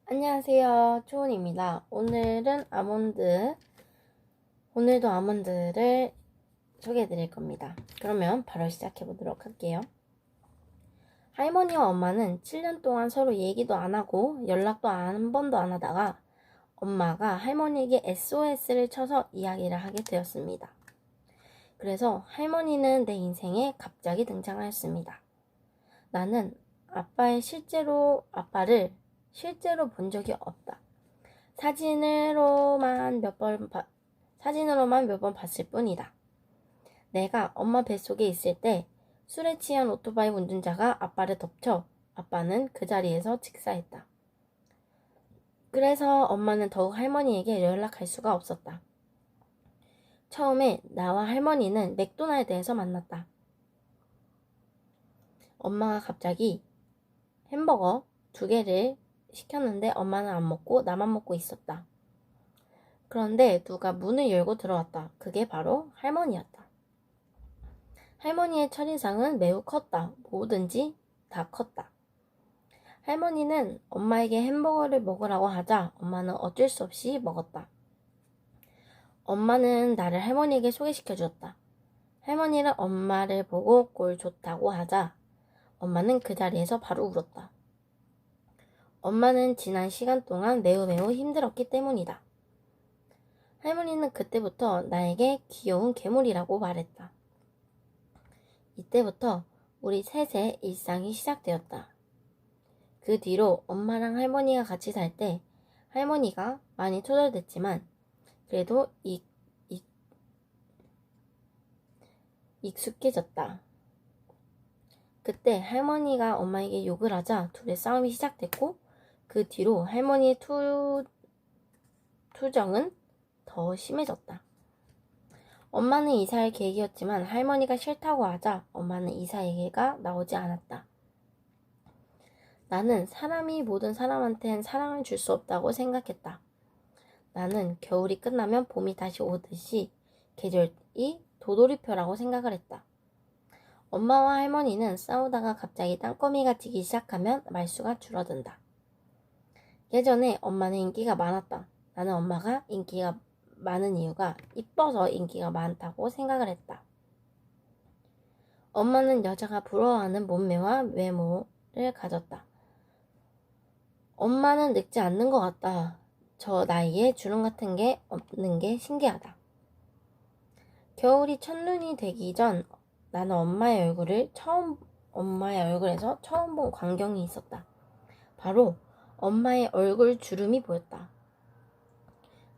안녕하세요. 초은입니다. 오늘도 아몬드를 소개해 드릴 겁니다. 그러면 바로 시작해 보도록 할게요. 할머니와 엄마는 7년 동안 서로 얘기도 안 하고 연락도 한 번도 안 하다가 엄마가 할머니에게 SOS를 쳐서 이야기를 하게 되었습니다. 그래서 할머니는 내 인생에 갑자기 등장하였습니다. 나는 아빠를 실제로 본 적이 없다. 사진으로만 몇 번 봤을 뿐이다. 내가 엄마 뱃속에 있을 때 술에 취한 오토바이 운전자가 아빠를 덮쳐 아빠는 그 자리에서 직사했다. 그래서 엄마는 더욱 할머니에게 연락할 수가 없었다. 처음에 나와 할머니는 맥도날드에서 만났다. 엄마가 갑자기 햄버거 2개를 시켰는데 엄마는 안 먹고 나만 먹고 있었다. 그런데 누가 문을 열고 들어왔다. 그게 바로 할머니였다. 할머니의 첫인상은 매우 컸다. 뭐든지 다 컸다. 할머니는 엄마에게 햄버거를 먹으라고 하자 엄마는 어쩔 수 없이 먹었다. 엄마는 나를 할머니에게 소개시켜 주었다. 할머니는 엄마를 보고 꼴 좋다고 하자 엄마는 그 자리에서 바로 울었다. 엄마는 지난 시간 동안 매우 힘들었기 때문이다. 할머니는 그때부터 나에게 귀여운 괴물이라고 말했다. 이때부터 우리 셋의 일상이 시작되었다. 그 뒤로 엄마랑 할머니가 같이 살 때 할머니가 많이 투덜댔지만 그래도 익숙해졌다. 그때 할머니가 엄마에게 욕을 하자 둘의 싸움이 시작됐고 그 뒤로 할머니의 투정은 더 심해졌다. 엄마는 이사할 계획이었지만 할머니가 싫다고 하자 엄마는 이사 얘기가 나오지 않았다. 나는 사람이 모든 사람한텐 사랑을 줄 수 없다고 생각했다. 나는 겨울이 끝나면 봄이 다시 오듯이 계절이 도돌이표라고 생각을 했다. 엄마와 할머니는 싸우다가 갑자기 땅거미가 지기 시작하면 말수가 줄어든다. 예전에 엄마는 인기가 많았다. 나는 엄마가 인기가 많은 이유가 이뻐서 인기가 많다고 생각을 했다. 엄마는 여자가 부러워하는 몸매와 외모를 가졌다. 엄마는 늙지 않는 것 같다. 저 나이에 주름 같은 게 없는 게 신기하다. 겨울이 첫눈이 되기 전 나는 엄마의 얼굴에서 처음 본 광경이 있었다. 바로 엄마의 얼굴 주름이 보였다.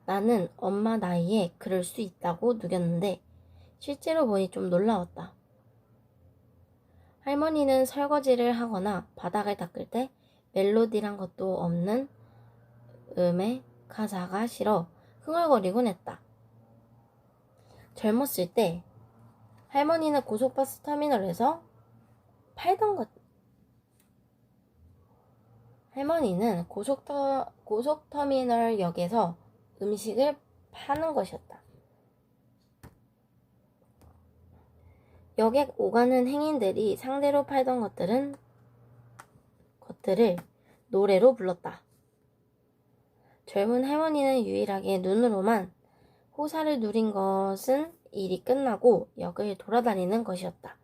나는 엄마 나이에 그럴 수 있다고 누겼는데 실제로 보니 좀 놀라웠다. 할머니는 설거지를 하거나 바닥을 닦을 때 멜로디란 것도 없는 음의 가사가 싫어 흥얼거리곤 했다. 젊었을 때 할머니는 고속버스 터미널에서 팔던 것 할머니는 고속터미널 역에서 음식을 파는 것이었다. 역에 오가는 행인들이 상대로 팔던 것들을 노래로 불렀다. 젊은 할머니는 유일하게 눈으로만 호사를 누린 것은 일이 끝나고 역을 돌아다니는 것이었다.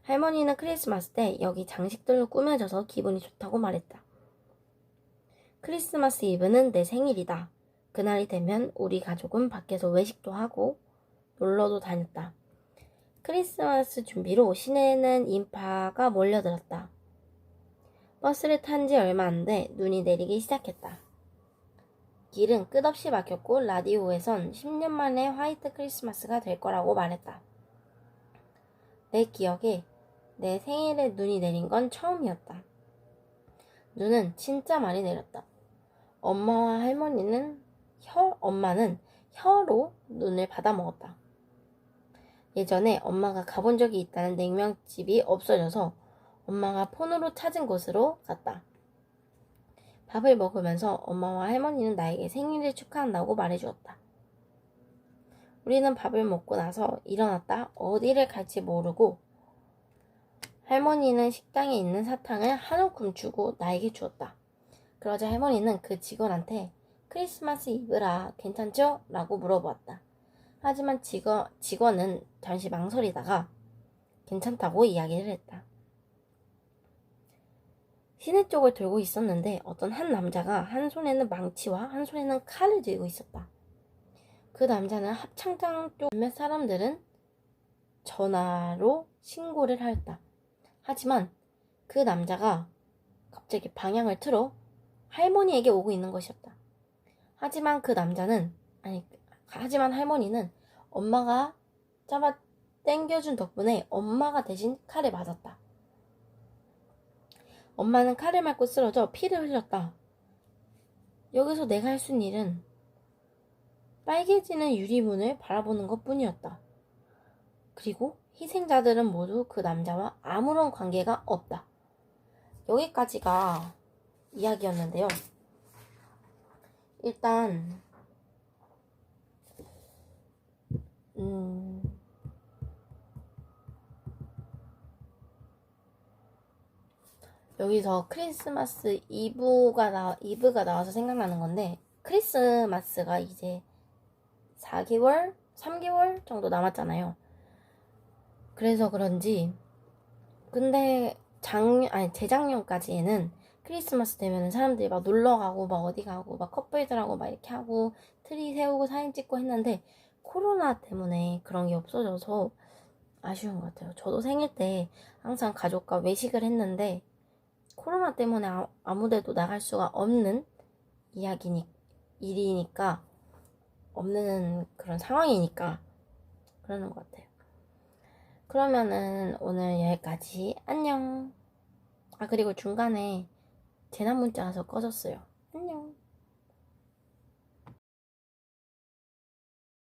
할머니는 크리스마스 때 역이 장식들로 꾸며져서 기분이 좋다고 말했다. 크리스마스 이브는 내 생일이다. 그날이 되면 우리 가족은 밖에서 외식도 하고 놀러도 다녔다. 크리스마스 준비로 시내에는 인파가 몰려들었다. 버스를 탄 지 얼마 안 돼 눈이 내리기 시작했다. 길은 끝없이 막혔고 라디오에선 10년 만에 화이트 크리스마스가 될 거라고 말했다. 내 기억에 내 생일에 눈이 내린 건 처음이었다. 눈은 진짜 많이 내렸다. 엄마는 혀로 눈을 받아먹었다. 예전에 엄마가 가본 적이 있다는 냉면집이 없어져서 엄마가 폰으로 찾은 곳으로 갔다. 밥을 먹으면서 엄마와 할머니는 나에게 생일을 축하한다고 말해주었다. 우리는 밥을 먹고 나서 일어났다 어디를 갈지 모르고 할머니는 식당에 있는 사탕을 한 움큼 주고 나에게 주었다. 그러자 할머니는 그 직원한테 크리스마스 이브라 괜찮죠? 라고 물어보았다. 하지만 직원은 잠시 망설이다가 괜찮다고 이야기를 했다. 시내 쪽을 돌고 있었는데 어떤 한 남자가 한 손에는 망치와 한 손에는 칼을 들고 있었다. 그 남자는 합창장 쪽 몇 사람들은 전화로 신고를 하였다. 하지만 그 남자가 갑자기 방향을 틀어 할머니에게 오고 있는 것이었다. 하지만 할머니는 엄마가 잡아 당겨준 덕분에 엄마가 대신 칼에 맞았다. 엄마는 칼을 맞고 쓰러져 피를 흘렸다. 여기서 내가 할 수 있는 일은 빨개지는 유리문을 바라보는 것 뿐이었다. 그리고 희생자들은 모두 그 남자와 아무런 관계가 없다. 여기까지가 이야기였는데요. 일단 여기서 크리스마스 이브가 나와서 생각나는 건데, 크리스마스가 이제 4개월, 3개월 정도 남았잖아요. 그래서 그런지, 근데 재작년까지에는 크리스마스 되면 사람들이 막 놀러 가고, 막 어디 가고, 막 커플들하고 막 이렇게 하고, 트리 세우고 사진 찍고 했는데, 코로나 때문에 그런 게 없어져서 아쉬운 것 같아요. 저도 생일 때 항상 가족과 외식을 했는데, 코로나 때문에 아무데도 나갈 수가 없는 일이니까, 없는 그런 상황이니까 그러는 것 같아요. 그러면은 오늘 여기까지. 안녕. 그리고 중간에 재난 문자 와서 꺼졌어요.